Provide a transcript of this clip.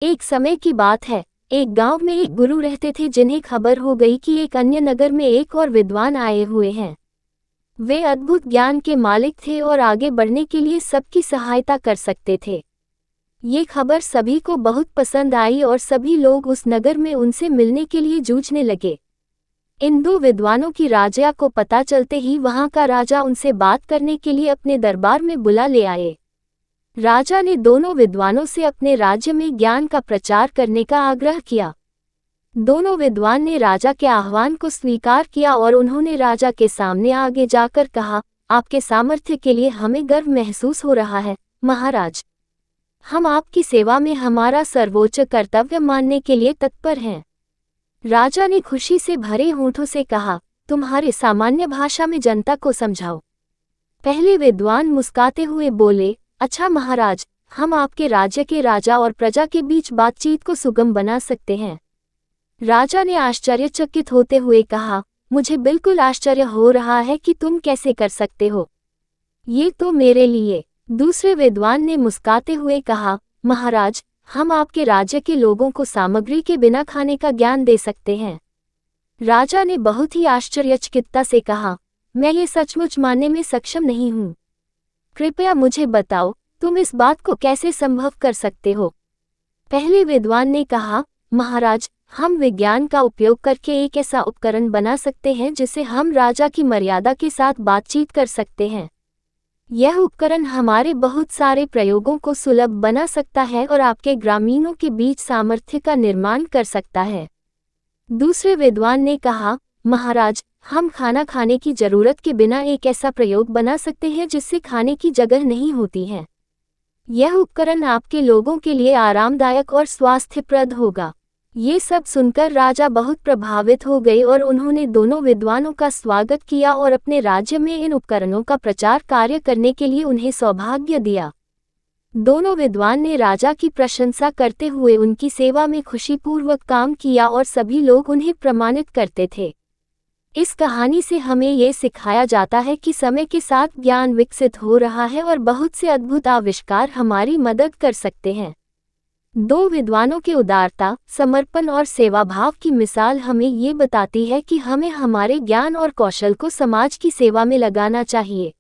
एक समय की बात है, एक गांव में एक गुरु रहते थे जिन्हें खबर हो गई कि एक अन्य नगर में एक और विद्वान आए हुए हैं। वे अद्भुत ज्ञान के मालिक थे और आगे बढ़ने के लिए सबकी सहायता कर सकते थे। ये खबर सभी को बहुत पसंद आई और सभी लोग उस नगर में उनसे मिलने के लिए जूझने लगे। इन दो विद्वानों की राजा को पता चलते ही वहां का राजा उनसे बात करने के लिए अपने दरबार में बुला ले आए। राजा ने दोनों विद्वानों से अपने राज्य में ज्ञान का प्रचार करने का आग्रह किया। दोनों विद्वान ने राजा के आह्वान को स्वीकार किया और उन्होंने राजा के सामने आगे जाकर कहा, आपके सामर्थ्य के लिए हमें गर्व महसूस हो रहा है, महाराज। हम आपकी सेवा में हमारा सर्वोच्च कर्तव्य मानने के लिए तत्पर हैं। राजा ने खुशी से भरे होठों से कहा, तुम्हारे सामान्य भाषा में जनता को समझाओ। पहले विद्वान मुस्कुराते हुए बोले, अच्छा महाराज, हम आपके राज्य के राजा और प्रजा के बीच बातचीत को सुगम बना सकते हैं। राजा ने आश्चर्यचकित होते हुए कहा, मुझे बिल्कुल आश्चर्य हो रहा है कि तुम कैसे कर सकते हो। ये तो मेरे लिए। दूसरे विद्वान ने मुस्कुराते हुए कहा, महाराज, हम आपके राज्य के लोगों को सामग्री के बिना खाने का ज्ञान दे सकते हैं। राजा ने बहुत ही आश्चर्यचकितता से कहा, मैं ये सचमुच मानने में सक्षम नहीं हूँ। कृपया मुझे बताओ, तुम इस बात को कैसे संभव कर सकते हो। पहले विद्वान ने कहा, महाराज, हम विज्ञान का उपयोग करके एक ऐसा उपकरण बना सकते हैं जिससे हम राजा की मर्यादा के साथ बातचीत कर सकते हैं। यह उपकरण हमारे बहुत सारे प्रयोगों को सुलभ बना सकता है और आपके ग्रामीणों के बीच सामर्थ्य का निर्माण कर सकता है। दूसरे विद्वान ने कहा, महाराज, हम खाना खाने की जरूरत के बिना एक ऐसा प्रयोग बना सकते हैं जिससे खाने की जगह नहीं होती है। यह उपकरण आपके लोगों के लिए आरामदायक और स्वास्थ्यप्रद होगा। ये सब सुनकर राजा बहुत प्रभावित हो गए और उन्होंने दोनों विद्वानों का स्वागत किया और अपने राज्य में इन उपकरणों का प्रचार कार्य करने के लिए उन्हें सौभाग्य दिया। दोनों विद्वान ने राजा की प्रशंसा करते हुए उनकी सेवा में खुशीपूर्वक काम किया और सभी लोग उन्हें प्रमाणित करते थे। इस कहानी से हमें ये सिखाया जाता है कि समय के साथ ज्ञान विकसित हो रहा है और बहुत से अद्भुत आविष्कार हमारी मदद कर सकते हैं। दो विद्वानों के उदारता, समर्पण और सेवाभाव की मिसाल हमें ये बताती है कि हमें हमारे ज्ञान और कौशल को समाज की सेवा में लगाना चाहिए।